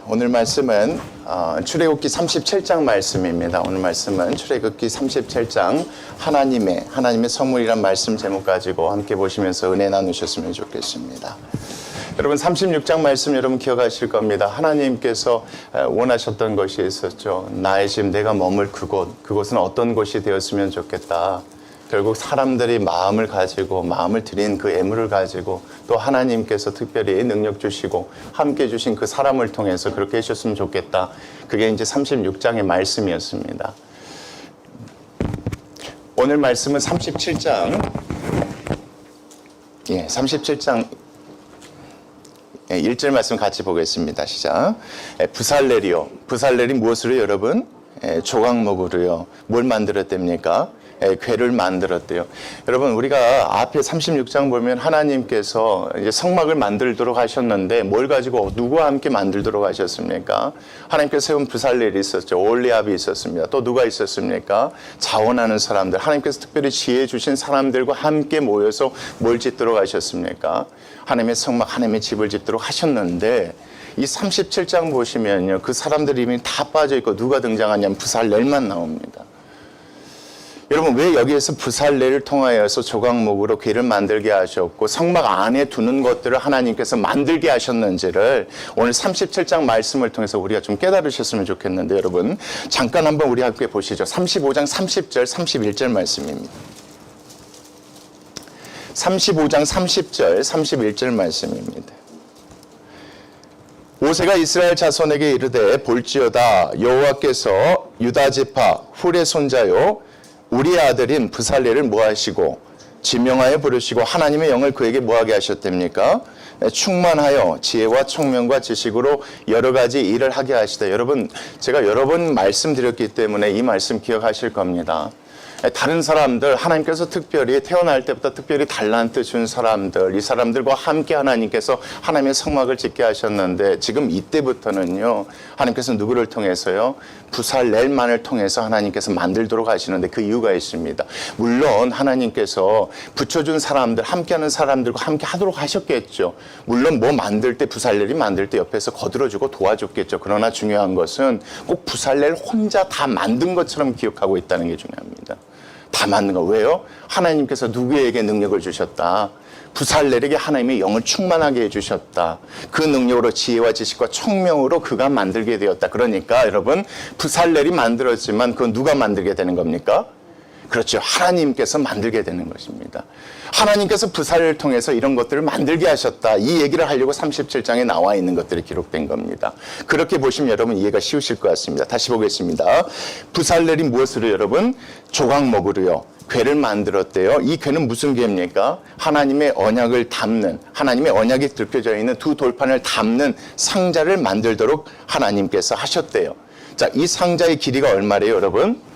오늘 말씀은 출애굽기 37장 말씀입니다. 오늘 말씀은 출애굽기 37장 하나님의 선물이란 말씀 제목 가지고 함께 보시면서 은혜 나누셨으면 좋겠습니다. 여러분 36장 말씀 여러분 기억하실 겁니다. 하나님께서 원하셨던 것이 있었죠. 나의 집 내가 머물 그곳은 어떤 곳이 되었으면 좋겠다. 결국 사람들이 마음을 가지고 마음을 드린 그 애물을 가지고 또 하나님께서 특별히 능력 주시고 함께 주신 그 사람을 통해서 그렇게 하셨으면 좋겠다. 그게 이제 36장의 말씀이었습니다. 오늘 말씀은 37장 37장 1절 말씀 같이 보겠습니다. 시작. 부살렐이요. 부살렐이 무엇으로 여러분? 조각목으로요. 뭘 만들었답니까? 궤를 만들었대요. 여러분 우리가 앞에 36장 보면 하나님께서 이제 성막을 만들도록 하셨는데 뭘 가지고 누구와 함께 만들도록 하셨습니까? 하나님께서 세운 부살렐이 있었죠. 올리압이 있었습니다. 또 누가 있었습니까? 자원하는 사람들. 하나님께서 특별히 지혜 주신 사람들과 함께 모여서 뭘 짓도록 하셨습니까? 하나님의 성막, 하나님의 집을 짓도록 하셨는데 이 37장 보시면요. 그 사람들 이름이 다 빠져있고 누가 등장하냐면 부살렐만 나옵니다. 여러분 왜 여기에서 부살렐을 통하여서 조각목으로 궤를 만들게 하셨고 성막 안에 두는 것들을 하나님께서 만들게 하셨는지를 오늘 37장 말씀을 통해서 우리가 좀 깨달으셨으면 좋겠는데 여러분 잠깐 한번 우리 함께 보시죠. 35장 30절 31절 말씀입니다. 35장 30절 31절 말씀입니다. 모세가 이스라엘 자손에게 이르되 볼지어다 여호와께서 유다 지파 훌의 손자요 우리의 아들인 부살렐을 모하시고 지명하여 부르시고 하나님의 영을 그에게 모하게 하셨답니까? 충만하여 지혜와 총명과 지식으로 여러 가지 일을 하게 하시다. 여러분 제가 여러 번 말씀드렸기 때문에 이 말씀 기억하실 겁니다. 다른 사람들 하나님께서 특별히 태어날 때부터 특별히 달란트 준 사람들 이 사람들과 함께 하나님께서 하나님의 성막을 짓게 하셨는데 지금 이때부터는요 하나님께서 누구를 통해서요 부살렐만을 통해서 하나님께서 만들도록 하시는데 그 이유가 있습니다. 물론 하나님께서 붙여준 사람들 함께하는 사람들과 함께 하도록 하셨겠죠. 물론 뭐 만들 때 부살렐이 만들 때 옆에서 거들어주고 도와줬겠죠. 그러나 중요한 것은 꼭 부살렐 혼자 다 만든 것처럼 기억하고 있다는 게 중요합니다. 다 만든 거. 왜요? 하나님께서 누구에게 능력을 주셨다. 부살렐에게 하나님의 영을 충만하게 해주셨다. 그 능력으로 지혜와 지식과 총명으로 그가 만들게 되었다. 그러니까 여러분 부살렐이 만들었지만 그건 누가 만들게 되는 겁니까? 그렇죠. 하나님께서 만들게 되는 것입니다. 하나님께서 부살렐을 통해서 이런 것들을 만들게 하셨다. 이 얘기를 하려고 37장에 나와 있는 것들이 기록된 겁니다. 그렇게 보시면 여러분 이해가 쉬우실 것 같습니다. 다시 보겠습니다. 부살렐이 무엇으로 여러분? 조각목으로요. 궤를 만들었대요. 이 궤는 무슨 궤입니까? 하나님의 언약을 담는 하나님의 언약이 들켜져 있는 두 돌판을 담는 상자를 만들도록 하나님께서 하셨대요. 자, 이 상자의 길이가 얼마래요, 여러분?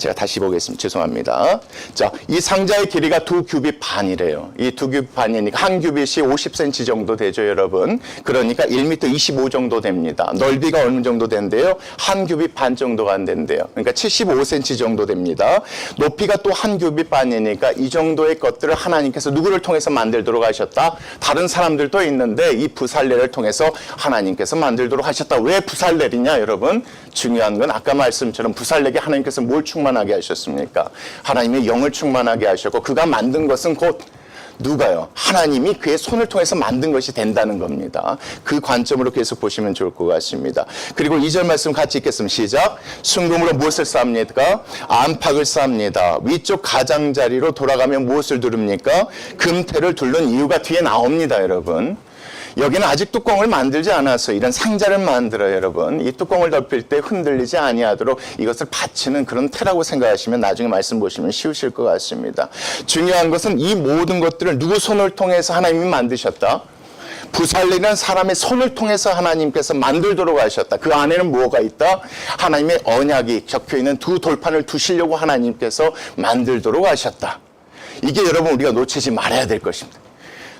제가 다시 보겠습니다. 죄송합니다. 자, 이 상자의 길이가 2규빗 반이래요. 이 2규빗 반이니까 한 규빗이 50cm 정도 되죠, 여러분. 그러니까 1m 25 정도 됩니다. 넓이가 어느 정도 된대요? 한 규빗 반 정도가 안 된대요. 그러니까 75cm 정도 됩니다. 높이가 또 한 규빗 반이니까 이 정도의 것들을 하나님께서 누구를 통해서 만들도록 하셨다? 다른 사람들도 있는데 이 부살렐을 통해서 하나님께서 만들도록 하셨다. 왜 부살렐이냐, 여러분? 중요한 건 아까 말씀처럼 부살렐에게 하나님께서 뭘 충만하게 하셨습니까? 하나님의 영을 충만하게 하셨고 그가 만든 것은 곧 누가요? 하나님이 그의 손을 통해서 만든 것이 된다는 겁니다. 그 관점으로 계속 보시면 좋을 것 같습니다. 그리고 2절 말씀 같이 읽겠습니다. 시작. 순금으로 무엇을 쌓습니까? 안팎을 쌓습니다. 위쪽 가장자리로 돌아가면 무엇을 두릅니까? 금태를 두른 이유가 뒤에 나옵니다, 여러분. 여기는 아직 뚜껑을 만들지 않았어요. 이런 상자를 만들어요, 여러분. 이 뚜껑을 덮일 때 흔들리지 아니하도록 이것을 받치는 그런 태라고 생각하시면 나중에 말씀 보시면 쉬우실 것 같습니다. 중요한 것은 이 모든 것들을 누구 손을 통해서 하나님이 만드셨다? 부살렐이라는 사람의 손을 통해서 하나님께서 만들도록 하셨다. 그 안에는 뭐가 있다? 하나님의 언약이 적혀있는 두 돌판을 두시려고 하나님께서 만들도록 하셨다. 이게 여러분 우리가 놓치지 말아야 될 것입니다.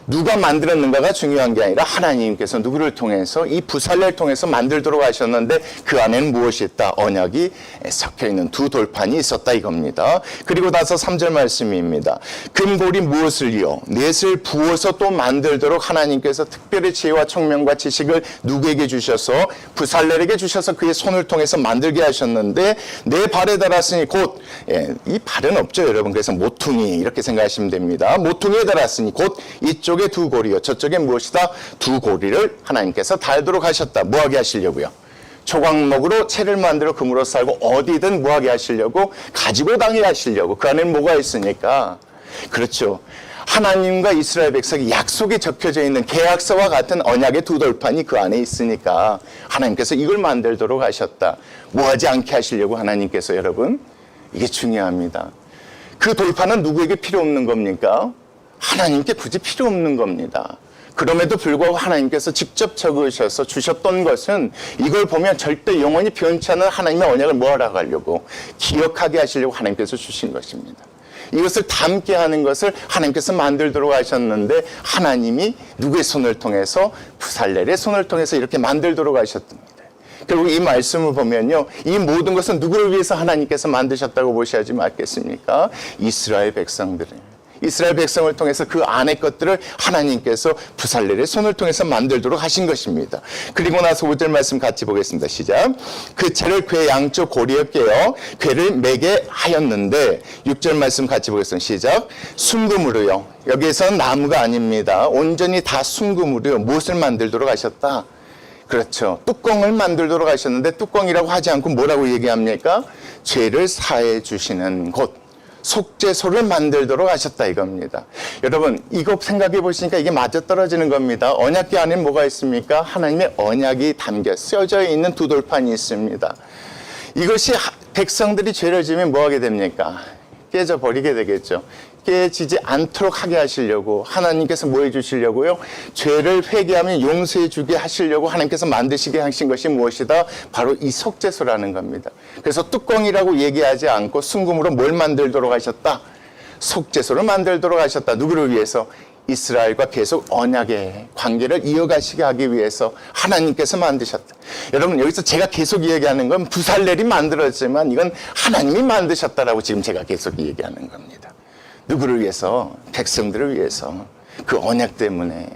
누가 만들었는가가 중요한 게 아니라 하나님께서 누구를 통해서 이 부살레를 통해서 만들도록 하셨는데 그 안에는 무엇이 있다? 언약이 섞여있는 두 돌판이 있었다 이겁니다. 그리고 나서 3절 말씀입니다. 금고리 무엇을요? 넷을 부어서 또 만들도록 하나님께서 특별히 지혜와 총명과 지식을 누구에게 주셔서 부살렐에게 주셔서 그의 손을 통해서 만들게 하셨는데 내 발에 달았으니 곧 이 발은 없죠 여러분. 그래서 모퉁이 이렇게 생각하시면 됩니다. 모퉁이에 달았으니 곧 이쪽에 두 고리요 저쪽에 무엇이다? 두 고리를 하나님께서 달도록 하셨다. 뭐하게 하시려고요? 조각목으로 채를 만들어 금으로 살고 어디든 뭐하게 하시려고? 가지고 다니게 하시려고. 그 안에는 뭐가 있으니까? 그렇죠. 하나님과 이스라엘 백성이 약속에 적혀져 있는 계약서와 같은 언약의 두 돌판이 그 안에 있으니까 하나님께서 이걸 만들도록 하셨다. 뭐하지 않게 하시려고 하나님께서 여러분? 이게 중요합니다. 그 돌판은 누구에게 필요 없는 겁니까? 하나님께 굳이 필요 없는 겁니다. 그럼에도 불구하고 하나님께서 직접 적으셔서 주셨던 것은 이걸 보면 절대 영원히 변치 않는 하나님의 언약을 뭐하라고 하려고? 기억하게 하시려고 하나님께서 주신 것입니다. 이것을 담게 하는 것을 하나님께서 만들도록 하셨는데 하나님이 누구의 손을 통해서? 부살렐의 손을 통해서 이렇게 만들도록 하셨답니다. 결국 이 말씀을 보면요. 이 모든 것은 누구를 위해서 하나님께서 만드셨다고 보셔야지 맞겠습니까? 이스라엘 백성들을. 이스라엘 백성을 통해서 그 안의 것들을 하나님께서 부살렐의 손을 통해서 만들도록 하신 것입니다. 그리고 나서 5절 말씀 같이 보겠습니다. 시작. 그 채를 궤 양쪽 고리에 꿰어 궤를 매게 하였는데 6절 말씀 같이 보겠습니다. 시작. 순금으로요. 여기에서는 나무가 아닙니다. 온전히 다 순금으로요. 무엇을 만들도록 하셨다? 그렇죠. 뚜껑을 만들도록 하셨는데 뚜껑이라고 하지 않고 뭐라고 얘기합니까? 죄를 사해 주시는 곳. 속죄소를 만들도록 하셨다 이겁니다. 여러분 이거 생각해 보시니까 이게 맞아떨어지는 겁니다. 언약궤 안에 뭐가 있습니까? 하나님의 언약이 담겨 쓰여져 있는 두 돌판이 있습니다. 이것이 백성들이 죄를 지으면 뭐 하게 됩니까? 깨져버리게 되겠죠. 깨지지 않도록 하게 하시려고 하나님께서 뭐 해주시려고요? 죄를 회개하면 용서해 주게 하시려고 하나님께서 만드시게 하신 것이 무엇이다? 바로 이 속죄소라는 겁니다. 그래서 뚜껑이라고 얘기하지 않고 순금으로 뭘 만들도록 하셨다? 속죄소를 만들도록 하셨다. 누구를 위해서? 이스라엘과 계속 언약의 관계를 이어가시게 하기 위해서 하나님께서 만드셨다. 여러분 여기서 제가 계속 얘기하는 건 부살렐이 만들었지만 이건 하나님이 만드셨다라고 지금 제가 계속 얘기하는 겁니다. 누구를 위해서? 백성들을 위해서. 그 언약 때문에.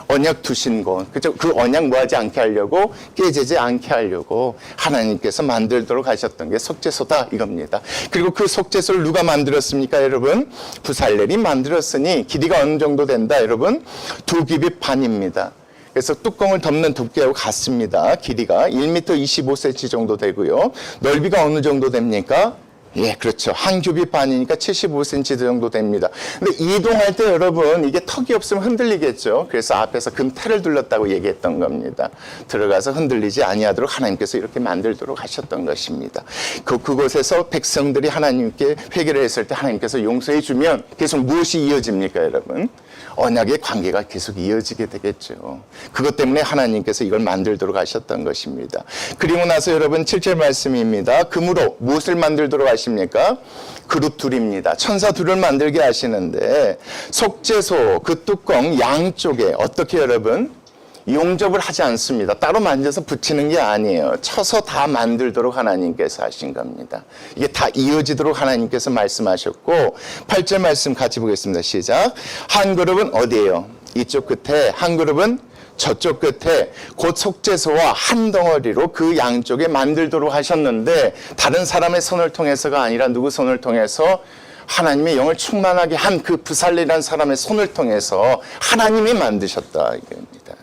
언약 두신 곳. 그죠? 그 언약 뭐하지 않게 하려고? 깨지지 않게 하려고 하나님께서 만들도록 하셨던 게 속죄소다 이겁니다. 그리고 그 속죄소를 누가 만들었습니까 여러분? 부살렐이 만들었으니 길이가 어느 정도 된다 여러분? 2규빗 반입니다. 그래서 뚜껑을 덮는 두께하고 같습니다. 길이가 1m 25cm 정도 되고요. 넓이가 어느 정도 됩니까? 예, 그렇죠. 한 규빗 반이니까 75cm 정도 됩니다. 근데 이동할 때 여러분 이게 턱이 없으면 흔들리겠죠. 그래서 앞에서 금테를 둘렀다고 얘기했던 겁니다. 들어가서 흔들리지 아니하도록 하나님께서 이렇게 만들도록 하셨던 것입니다. 그곳에서 백성들이 하나님께 회개를 했을 때 하나님께서 용서해 주면 계속 무엇이 이어집니까 여러분? 언약의 관계가 계속 이어지게 되겠죠. 그것 때문에 하나님께서 이걸 만들도록 하셨던 것입니다. 그리고 나서 여러분 7절 말씀입니다. 금으로 무엇을 만들도록 하십니까? 그룹 둘입니다. 천사 둘을 만들게 하시는데 속죄소 그 뚜껑 양쪽에 어떻게 여러분? 용접을 하지 않습니다. 따로 만져서 붙이는 게 아니에요. 쳐서 다 만들도록 하나님께서 하신 겁니다. 이게 다 이어지도록 하나님께서 말씀하셨고 8절 말씀 같이 보겠습니다. 시작. 한 그룹은 어디예요? 이쪽 끝에. 한 그룹은 저쪽 끝에. 곧 속죄소와 한 덩어리로 그 양쪽에 만들도록 하셨는데 다른 사람의 손을 통해서가 아니라 누구 손을 통해서? 하나님의 영을 충만하게 한 그 부살렐이라는 사람의 손을 통해서 하나님이 만드셨다 이겁니다.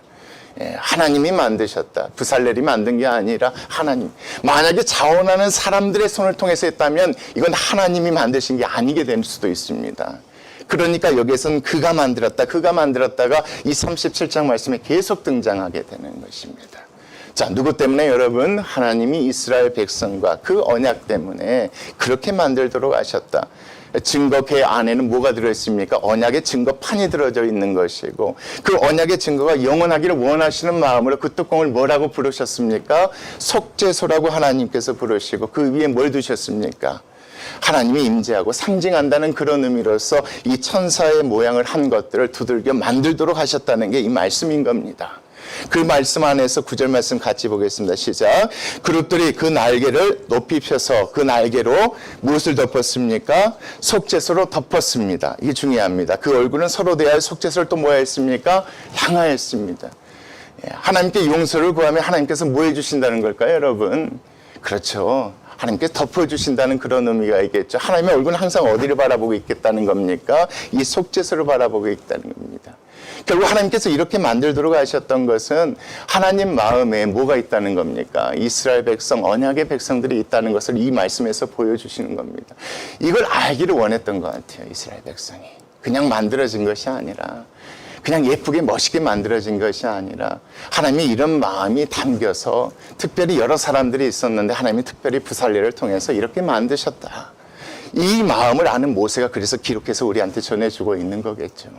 하나님이 만드셨다. 부살렐이 만든 게 아니라 하나님. 만약에 자원하는 사람들의 손을 통해서 했다면 이건 하나님이 만드신 게 아니게 될 수도 있습니다. 그러니까 여기에서는 그가 만들었다. 그가 만들었다가 이 37장 말씀에 계속 등장하게 되는 것입니다. 자, 누구 때문에 여러분? 하나님이 이스라엘 백성과 그 언약 때문에 그렇게 만들도록 하셨다. 증거궤 안에는 뭐가 들어있습니까? 언약의 증거판이 들어져 있는 것이고 그 언약의 증거가 영원하기를 원하시는 마음으로 그 뚜껑을 뭐라고 부르셨습니까? 속죄소라고 하나님께서 부르시고 그 위에 뭘 두셨습니까? 하나님이 임재하고 상징한다는 그런 의미로서 이 천사의 모양을 한 것들을 두들겨 만들도록 하셨다는 게 이 말씀인 겁니다. 그 말씀 안에서 9절 말씀 같이 보겠습니다. 시작. 그룹들이 그 날개를 높이 펴서 그 날개로 무엇을 덮었습니까? 속죄소로 덮었습니다. 이게 중요합니다. 그 얼굴은 서로 대하여 속죄소를 또 뭐 했습니까? 향하였습니다. 하나님께 용서를 구하면 하나님께서 뭐 해주신다는 걸까요, 여러분? 그렇죠. 하나님께서 덮어주신다는 그런 의미가 있겠죠. 하나님의 얼굴은 항상 어디를 바라보고 있겠다는 겁니까? 이 속죄소를 바라보고 있다는 겁니다. 결국 하나님께서 이렇게 만들도록 하셨던 것은 하나님 마음에 뭐가 있다는 겁니까? 이스라엘 백성, 언약의 백성들이 있다는 것을 이 말씀에서 보여주시는 겁니다. 이걸 알기를 원했던 것 같아요, 이스라엘 백성이. 그냥 만들어진 것이 아니라, 그냥 예쁘게 멋있게 만들어진 것이 아니라 하나님이 이런 마음이 담겨서 특별히 여러 사람들이 있었는데 하나님이 특별히 부살레를 통해서 이렇게 만드셨다. 이 마음을 아는 모세가 그래서 기록해서 우리한테 전해주고 있는 거겠죠.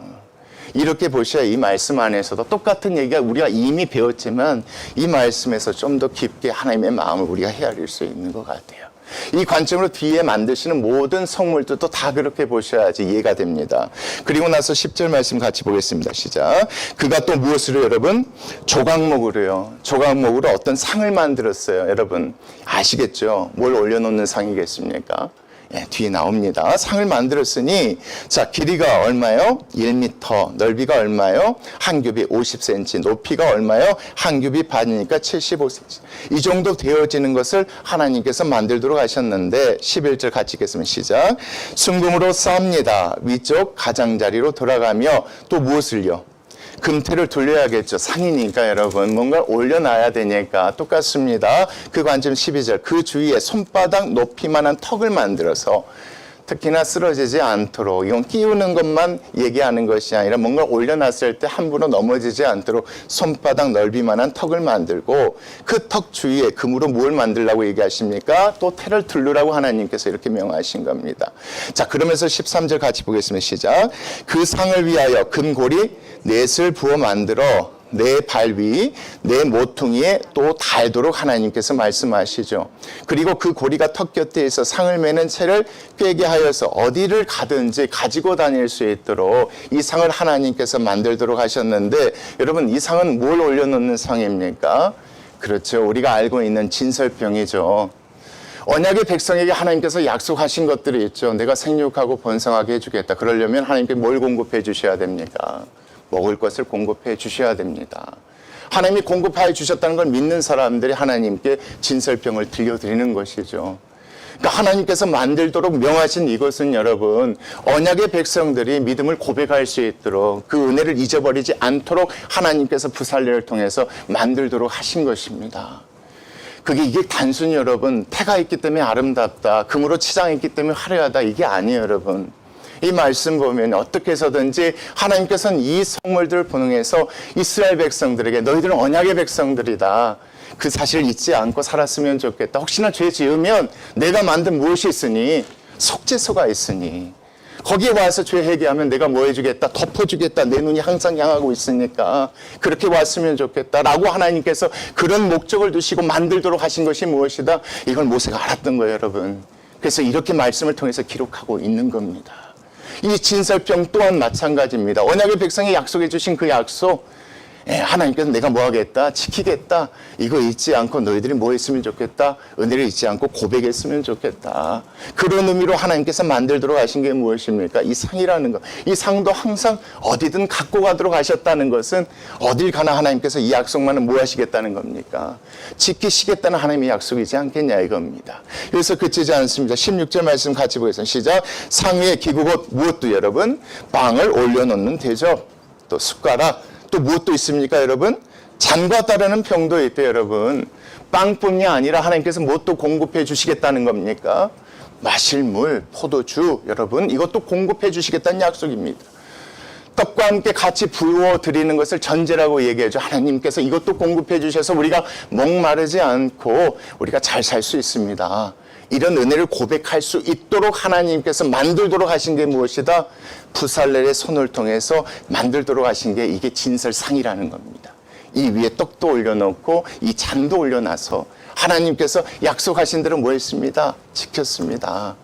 이렇게 보셔야 이 말씀 안에서도 똑같은 얘기가 우리가 이미 배웠지만 이 말씀에서 좀 더 깊게 하나님의 마음을 우리가 헤아릴 수 있는 것 같아요. 이 관점으로 뒤에 만드시는 모든 성물들도 다 그렇게 보셔야지 이해가 됩니다. 그리고 나서 10절 말씀 같이 보겠습니다. 시작. 그가 또 무엇으로 여러분? 조각목으로요. 조각목으로 어떤 상을 만들었어요. 여러분 아시겠죠? 뭘 올려놓는 상이겠습니까? 예, 뒤에 나옵니다. 상을 만들었으니 자 길이가 얼마요? 1m, 넓이가 얼마요? 한 규빗 50cm, 높이가 얼마요? 한 규빗 반이니까 75cm. 이 정도 되어지는 것을 하나님께서 만들도록 하셨는데 11절 같이 읽겠습니다. 시작. 순금으로 쌓습니다. 위쪽 가장자리로 돌아가며 또 무엇을요? 금태를 돌려야겠죠. 상이니까 여러분 뭔가 올려놔야 되니까 똑같습니다. 그 관점 12절 그 주위에 손바닥 높이만한 턱을 만들어서 특히나 쓰러지지 않도록 이건 끼우는 것만 얘기하는 것이 아니라 뭔가 올려놨을 때 함부로 넘어지지 않도록 손바닥 넓이만한 턱을 만들고 그 턱 주위에 금으로 뭘 만들라고 얘기하십니까? 또 태를 둘르라고 하나님께서 이렇게 명하신 겁니다. 자 그러면서 13절 같이 보겠습니다. 시작. 그 상을 위하여 금고리 넷을 부어 만들어 내 발 위, 내 모퉁이에 또 달도록 하나님께서 말씀하시죠. 그리고 그 고리가 턱 곁에 있어 상을 매는 채를 꿰게 하여서 어디를 가든지 가지고 다닐 수 있도록 이 상을 하나님께서 만들도록 하셨는데 여러분 이 상은 뭘 올려놓는 상입니까? 그렇죠. 우리가 알고 있는 진설병이죠. 언약의 백성에게 하나님께서 약속하신 것들이 있죠. 내가 생육하고 번성하게 해주겠다. 그러려면 하나님께 뭘 공급해 주셔야 됩니까? 먹을 것을 공급해 주셔야 됩니다. 하나님이 공급하여 주셨다는 걸 믿는 사람들이 하나님께 진설병을 들려드리는 것이죠. 그러니까 하나님께서 만들도록 명하신 이것은 여러분 언약의 백성들이 믿음을 고백할 수 있도록 그 은혜를 잊어버리지 않도록 하나님께서 부살레를 통해서 만들도록 하신 것입니다. 이게 단순히 여러분 태가 있기 때문에 아름답다, 금으로 치장했기 때문에 화려하다 이게 아니에요 여러분. 이 말씀 보면 어떻게 해서든지 하나님께서는 이 성물들을 통해서 이스라엘 백성들에게 너희들은 언약의 백성들이다. 그 사실을 잊지 않고 살았으면 좋겠다. 혹시나 죄 지으면 내가 만든 무엇이 있으니 속죄소가 있으니 거기에 와서 죄 회개하면 내가 뭐 해주겠다. 덮어주겠다. 내 눈이 항상 향하고 있으니까 그렇게 왔으면 좋겠다라고 하나님께서 그런 목적을 두시고 만들도록 하신 것이 무엇이다. 이걸 모세가 알았던 거예요 여러분. 그래서 이렇게 말씀을 통해서 기록하고 있는 겁니다. 이 진설병 또한 마찬가지입니다. 언약의 백성이 약속해 주신 그 약속 하나님께서 내가 뭐 하겠다? 지키겠다. 이거 잊지 않고 너희들이 뭐 했으면 좋겠다? 은혜를 잊지 않고 고백했으면 좋겠다. 그런 의미로 하나님께서 만들도록 하신 게 무엇입니까? 이 상이라는 것. 이 상도 항상 어디든 갖고 가도록 하셨다는 것은 어딜 가나 하나님께서 이 약속만은 뭐 하시겠다는 겁니까? 지키시겠다는 하나님의 약속이지 않겠냐 이겁니다. 그래서 그치지 않습니다. 16절 말씀 같이 보겠습니다. 시작. 상 위에 기구 곧 무엇도 여러분? 빵을 올려놓는 대접, 또 숟가락, 또 무엇도 있습니까 여러분? 잔과 따르는 병도 있대요 여러분. 빵뿐이 아니라 하나님께서 무엇도 공급해 주시겠다는 겁니까? 마실 물, 포도주 여러분 이것도 공급해 주시겠다는 약속입니다. 떡과 함께 같이 부어드리는 것을 전제라고 얘기하죠. 하나님께서 이것도 공급해 주셔서 우리가 목마르지 않고 우리가 잘 살 수 있습니다. 이런 은혜를 고백할 수 있도록 하나님께서 만들도록 하신 게 무엇이다? 부살렐의 손을 통해서 만들도록 하신 게 이게 진설상이라는 겁니다. 이 위에 떡도 올려놓고 이 잔도 올려놔서 하나님께서 약속하신 대로 뭐 했습니다? 지켰습니다.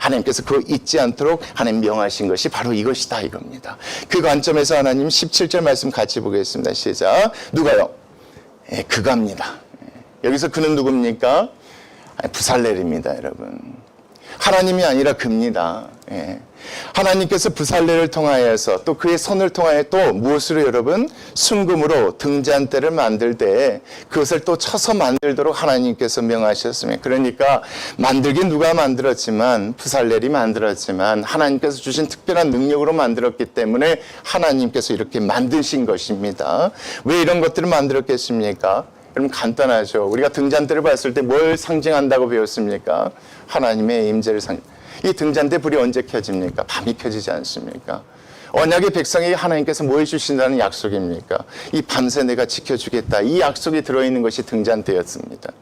하나님께서 그거 잊지 않도록 하나님 명하신 것이 바로 이것이다 이겁니다. 그 관점에서 하나님 17절 말씀 같이 보겠습니다. 시작. 누가요? 그가입니다. 여기서 그는 누굽니까? 부살렐입니다, 여러분. 하나님이 아니라 그입니다. 하나님께서 부살렐을 통하여서 또 그의 손을 통하여 또 무엇으로 여러분? 순금으로 등잔대를 만들 때 그것을 또 쳐서 만들도록 하나님께서 명하셨습니다. 그러니까 만들긴 누가 만들었지만 부살렐이 만들었지만 하나님께서 주신 특별한 능력으로 만들었기 때문에 하나님께서 이렇게 만드신 것입니다. 왜 이런 것들을 만들었겠습니까? 여러분 간단하죠. 우리가 등잔대를 봤을 때 뭘 상징한다고 배웠습니까? 하나님의 임재를 이 등잔대 불이 언제 켜집니까? 밤이 켜지지 않습니까? 언약의 백성이 하나님께서 뭐 해주신다는 약속입니까? 이 밤새 내가 지켜주겠다. 이 약속이 들어있는 것이 등잔대였습니다.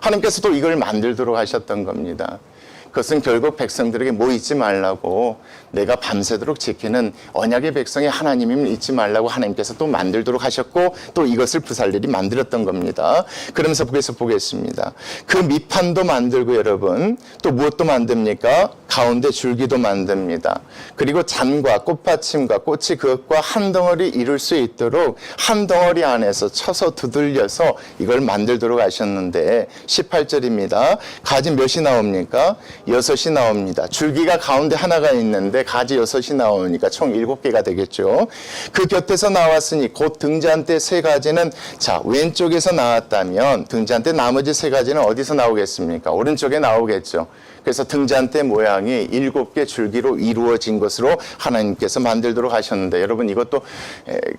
하나님께서 또 이걸 만들도록 하셨던 겁니다. 그것은 결국 백성들에게 뭐 잊지 말라고 내가 밤새도록 지키는 언약의 백성이 하나님임을 잊지 말라고 하나님께서 또 만들도록 하셨고 또 이것을 부살렐이 만들었던 겁니다. 그러면서 보겠습니다. 그 밑판도 만들고 여러분 또 무엇도 만듭니까? 가운데 줄기도 만듭니다. 그리고 잔과 꽃받침과 꽃이 그것과 한 덩어리 이룰 수 있도록 한 덩어리 안에서 쳐서 두들려서 이걸 만들도록 하셨는데 18절입니다. 가지 몇이 나옵니까? 6이 나옵니다. 줄기가 가운데 하나가 있는데 가지 6이 나오니까 총 7개가 되겠죠. 그 곁에서 나왔으니 곧 등잔대 3가지는 자 왼쪽에서 나왔다면 등잔대 나머지 3가지는 어디서 나오겠습니까? 오른쪽에 나오겠죠. 그래서 등잔대 모양이 7개 줄기로 이루어진 것으로 하나님께서 만들도록 하셨는데 여러분 이것도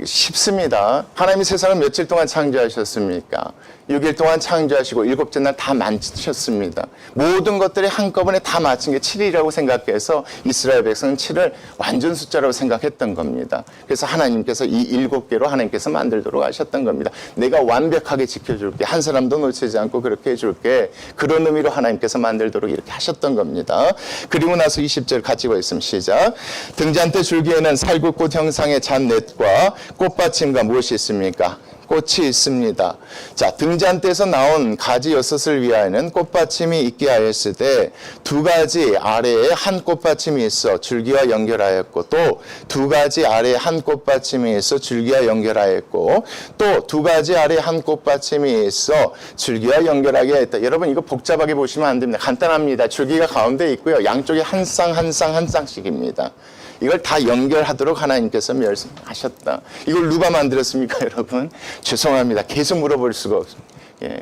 쉽습니다. 하나님이 세상을 며칠 동안 창조하셨습니까? 6일 동안 창조하시고 7째 날 다 만드셨습니다. 모든 것들이 한꺼번에 다 마친 게 7일이라고 생각해서 이스라엘 백성은 7을 완전 숫자라고 생각했던 겁니다. 그래서 하나님께서 이 7개로 하나님께서 만들도록 하셨던 겁니다. 내가 완벽하게 지켜줄게. 한 사람도 놓치지 않고 그렇게 해줄게. 그런 의미로 하나님께서 만들도록 이렇게 하셨던 겁니다. 그리고 나서 20절 같이 보겠습니다. 시작. 등잔대 줄기에는 살구꽃 형상의 잔넷과 꽃받침과 무엇이 있습니까? 꽃이 있습니다. 자, 등잔대에서 나온 가지 6을 위하여는 꽃받침이 있게 하였을 때 2가지 아래에 한 꽃받침이 있어 줄기와 연결하였고 또 2가지 아래에 한 꽃받침이 있어 줄기와 연결하였고 또 2가지 아래에 한 꽃받침이 있어 줄기와 연결하게 했다. 여러분 이거 복잡하게 보시면 안 됩니다. 간단합니다. 줄기가 가운데 있고요. 양쪽에 한 쌍 한 쌍 한 쌍씩입니다. 이걸 다 연결하도록 하나님께서 말씀하셨다. 이걸 누가 만들었습니까, 여러분? 죄송합니다. 계속 물어볼 수가 없습니다.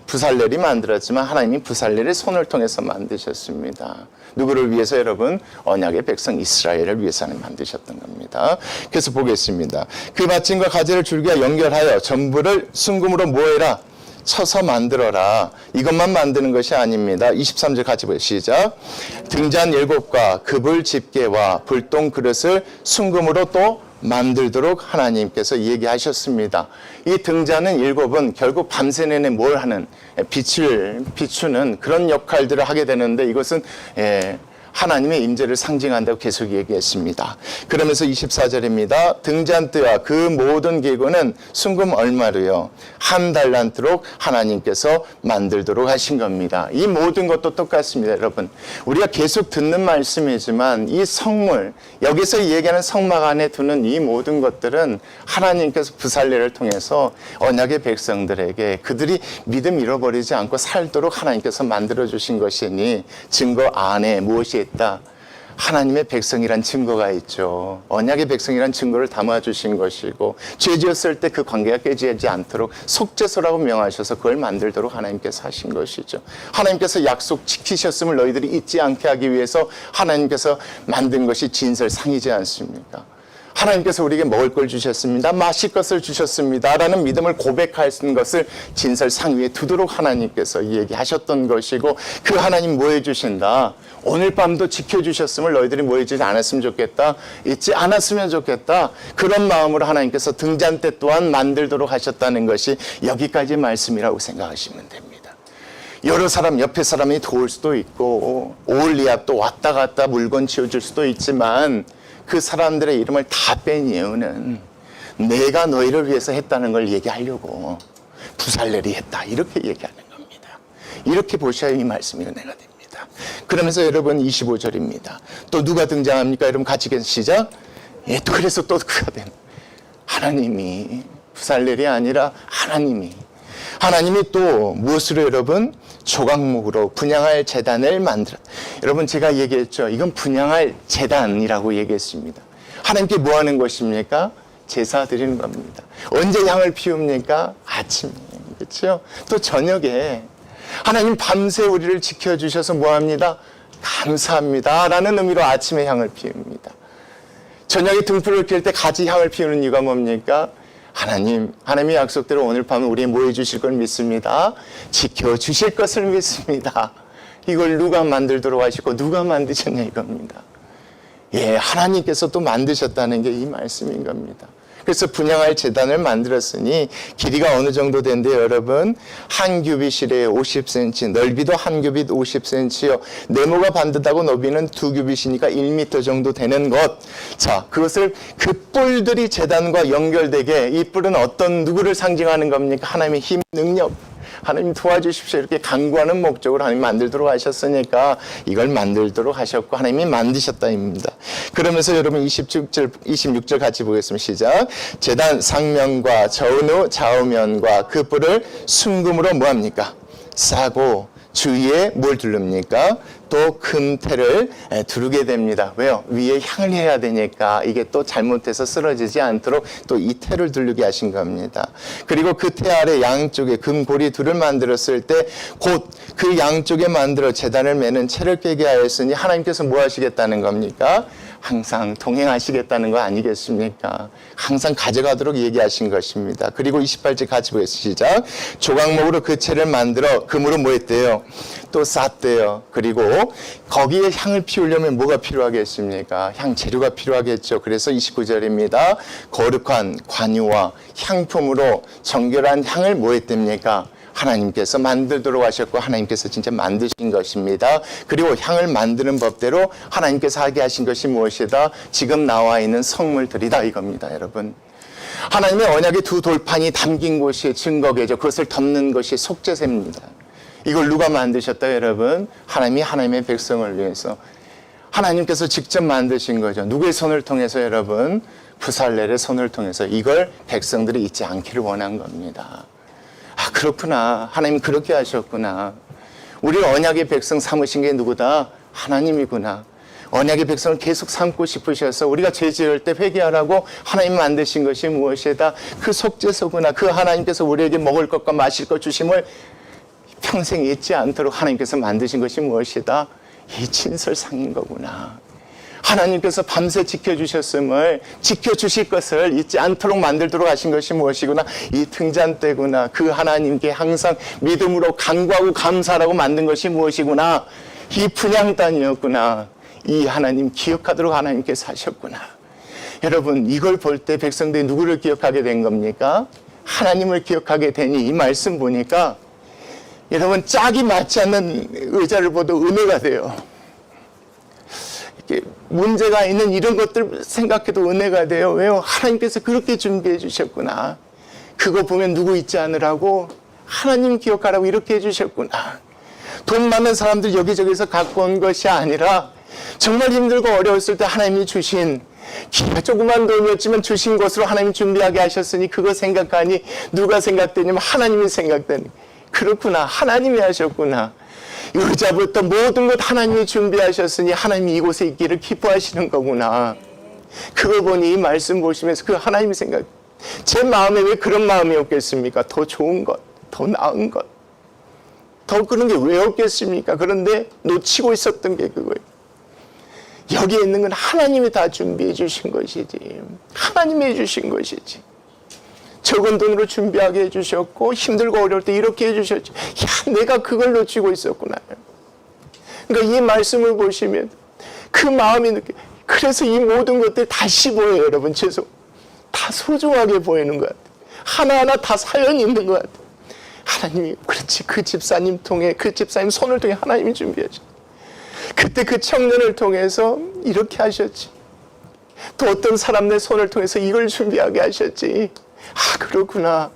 부살렐이 만들었지만 하나님이 부살렐의 손을 통해서 만드셨습니다. 누구를 위해서 여러분? 언약의 백성 이스라엘을 위해서 하나님 만드셨던 겁니다. 그래서 보겠습니다. 그 받침과 가지를 줄기와 연결하여 전부를 순금으로 뭐해라? 쳐서 만들어라. 이것만 만드는 것이 아닙니다. 23절 같이 보세요. 시작. 등잔 7과 급을 집게와 불똥 그릇을 순금으로 또 만들도록 하나님께서 얘기하셨습니다. 이 등잔은 7은 결국 밤새 내내 뭘 하는 빛을 비추는 그런 역할들을 하게 되는데 이것은 하나님의 임재를 상징한다고 계속 얘기했습니다. 그러면서 24절입니다. 등잔대와 그 모든 기구는 순금 얼마로요? 1달란트로 하나님께서 만들도록 하신 겁니다. 이 모든 것도 똑같습니다, 여러분. 우리가 계속 듣는 말씀이지만 이 성물, 여기서 얘기하는 성막 안에 두는 이 모든 것들은 하나님께서 부살렐을 통해서 언약의 백성들에게 그들이 믿음 잃어버리지 않고 살도록 하나님께서 만들어주신 것이니 증거 안에 무엇이 있다? 하나님의 백성이란 증거가 있죠. 언약의 백성이란 증거를 담아주신 것이고 죄 지었을 때 그 관계가 깨지지 않도록 속죄소라고 명하셔서 그걸 만들도록 하나님께서 하신 것이죠. 하나님께서 약속 지키셨음을 너희들이 잊지 않게 하기 위해서 하나님께서 만든 것이 진설상이지 않습니까? 하나님께서 우리에게 먹을 걸 주셨습니다. 마실 것을 주셨습니다. 라는 믿음을 고백하는 것을 진설상 위에 두도록 하나님께서 얘기하셨던 것이고 그 하나님 뭐 해주신다? 오늘 밤도 지켜주셨음을 너희들이 뭐 해주지 않았으면 좋겠다? 잊지 않았으면 좋겠다? 그런 마음으로 하나님께서 등잔대 또한 만들도록 하셨다는 것이 여기까지 말씀이라고 생각하시면 됩니다. 여러 사람 옆에 사람이 도울 수도 있고 오올리압도 왔다 갔다 물건 치워줄 수도 있지만 그 사람들의 이름을 다 뺀 이유는 내가 너희를 위해서 했다는 걸 얘기하려고 부살렐이 했다 이렇게 얘기하는 겁니다. 이렇게 보셔야 이 말씀이 은혜가 됩니다. 그러면서 여러분 25절입니다. 또 누가 등장합니까? 여러분 같이 시작. 예, 또 그래서 또 그가 된 하나님이 부살렐이 아니라 하나님이 또 무엇으로 여러분 조각목으로 분향할 제단을 만들어. 여러분 제가 얘기했죠. 이건 분향할 제단이라고 얘기했습니다. 하나님께 뭐 하는 것입니까? 제사 드리는 겁니다. 언제 향을 피웁니까? 아침에. 그렇죠? 또 저녁에 하나님 밤새 우리를 지켜주셔서 뭐합니다? 감사합니다 라는 의미로 아침에 향을 피웁니다. 저녁에 등불을 켤 때 같이 향을 피우는 이유가 뭡니까? 하나님의 약속대로 오늘 밤에 우리에 뭐 해주실 걸 믿습니다. 지켜주실 것을 믿습니다. 이걸 누가 만들도록 하시고 누가 만드셨냐 이겁니다. 예, 하나님께서 또 만드셨다는 게 이 말씀인 겁니다. 그래서 분향할 제단을 만들었으니 길이가 어느 정도 된대요, 여러분? 한 규빗이래요. 50cm. 넓이도 한 규빗 50cm요. 네모가 반듯하고 너비는 2규빗이니까 1m 정도 되는 것. 자, 그것을 그 뿔들이 제단과 연결되게, 이 뿔은 누구를 상징하는 겁니까? 하나님의 힘, 능력. 하나님 도와주십시오. 이렇게 간구하는 목적으로 하나님 만들도록 하셨으니까 이걸 만들도록 하셨고 하나님이 만드셨다입니다. 그러면서 여러분 26절 같이 보겠습니다. 시작. 제단 상면과 저은우 좌우면과 그 뿔을 순금으로 뭐합니까? 싸고 주위에 뭘 두릅니까? 또 금태를 두르게 됩니다. 왜요? 위에 향을 해야 되니까 이게 또 잘못해서 쓰러지지 않도록 또 이 태를 두르게 하신 겁니다. 그리고 그 태 아래 양쪽에 금고리 둘을 만들었을 때 곧 그 양쪽에 만들어 제단을 매는 채를 깨게 하였으니 하나님께서 뭐 하시겠다는 겁니까? 항상 동행하시겠다는 거 아니겠습니까? 항상 가져가도록 얘기하신 것입니다. 그리고 28절 같이 보겠습니다. 시작. 조각목으로 그 채를 만들어 금으로 뭐 했대요? 또 쌌대요. 그리고 거기에 향을 피우려면 뭐가 필요하겠습니까? 향 재료가 필요하겠죠. 그래서 29절입니다. 거룩한 관유와 향품으로 정결한 향을 뭐 했답니까? 하나님께서 만들도록 하셨고 하나님께서 진짜 만드신 것입니다. 그리고 향을 만드는 법대로 하나님께서 하게 하신 것이 무엇이다? 지금 나와 있는 성물들이다 이겁니다. 여러분, 하나님의 언약의 두 돌판이 담긴 곳이 증거계죠. 그것을 덮는 것이 속죄제입니다. 이걸 누가 만드셨다 여러분? 하나님이 하나님의 백성을 위해서 하나님께서 직접 만드신 거죠. 누구의 손을 통해서 여러분? 부살렐의 손을 통해서 이걸 백성들이 잊지 않기를 원한 겁니다. 아, 그렇구나. 하나님 그렇게 하셨구나. 우리를 언약의 백성 삼으신 게 누구다? 하나님이구나. 언약의 백성을 계속 삼고 싶으셔서 우리가 죄 지을 때 회개하라고 하나님 만드신 것이 무엇이다? 그 속죄소구나. 그 하나님께서 우리에게 먹을 것과 마실 것 주심을 평생 잊지 않도록 하나님께서 만드신 것이 무엇이다? 이 진설상인 거구나. 하나님께서 밤새 지켜주셨음을 지켜주실 것을 잊지 않도록 만들도록 하신 것이 무엇이구나? 이 등잔대구나. 그 하나님께 항상 믿음으로 간구하고 감사하라고 만든 것이 무엇이구나? 이 분향단이었구나. 이 하나님 기억하도록 하나님께서 하셨구나. 여러분, 이걸 볼 때 백성들이 누구를 기억하게 된 겁니까? 하나님을 기억하게 되니 이 말씀 보니까 여러분, 짝이 맞지 않는 의자를 봐도 은혜가 돼요. 이렇게 문제가 있는 이런 것들 생각해도 은혜가 돼요. 왜요? 하나님께서 그렇게 준비해 주셨구나. 그거 보면 누구 있지 않으라고 하나님 기억하라고 이렇게 해주셨구나. 돈 많은 사람들 여기저기서 갖고 온 것이 아니라 정말 힘들고 어려웠을 때 하나님이 주신 조그만 돈이었지만 주신 것으로 하나님 준비하게 하셨으니 그거 생각하니 누가 생각되냐면 하나님이 생각되니 그렇구나. 하나님이 하셨구나. 의자부터 모든 것 하나님이 준비하셨으니 하나님이 이곳에 있기를 기뻐하시는 거구나. 그걸 보니 이 말씀 보시면서 그 하나님이 생각, 제 마음에 왜 그런 마음이 없겠습니까? 더 좋은 것, 더 나은 것, 더 그런 게 왜 없겠습니까? 그런데 놓치고 있었던 게 그거예요. 여기에 있는 건 하나님이 다 준비해 주신 것이지. 하나님이 해주신 것이지. 적은 돈으로 준비하게 해주셨고 힘들고 어려울 때 이렇게 해주셨지. 야, 내가 그걸 놓치고 있었구나. 그러니까 이 말씀을 보시면 그 마음이 느껴. 그래서 이 모든 것들 다시 보여요, 여러분. 다 소중하게 보이는 것 같아요. 하나하나 다 사연이 있는 것 같아요. 하나님이 그렇지, 그 집사님 통해, 그 집사님 손을 통해 하나님이 준비하셨지. 그때 그 청년을 통해서 이렇게 하셨지. 또 어떤 사람의 손을 통해서 이걸 준비하게 하셨지. 아, 그렇구나.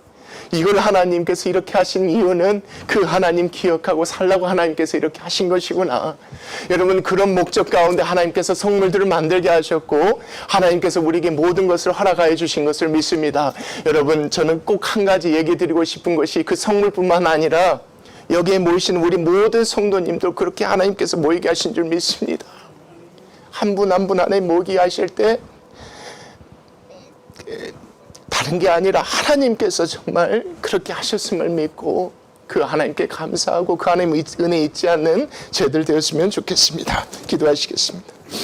이걸 하나님께서 이렇게 하신 이유는 그 하나님 기억하고 살라고 하나님께서 이렇게 하신 것이구나. 여러분, 그런 목적 가운데 하나님께서 성물들을 만들게 하셨고 하나님께서 우리에게 모든 것을 허락하여 주신 것을 믿습니다. 여러분, 저는 꼭 한 가지 얘기 드리고 싶은 것이 그 성물뿐만 아니라 여기에 모이신 우리 모든 성도님도 그렇게 하나님께서 모이게 하신 줄 믿습니다. 한 분 한 분 안에 모이게 하실 때 다른 게 아니라 하나님께서 정말 그렇게 하셨음을 믿고 그 하나님께 감사하고 그 하나님의 은혜 잊지 않는 저희들 되었으면 좋겠습니다. 기도하시겠습니다.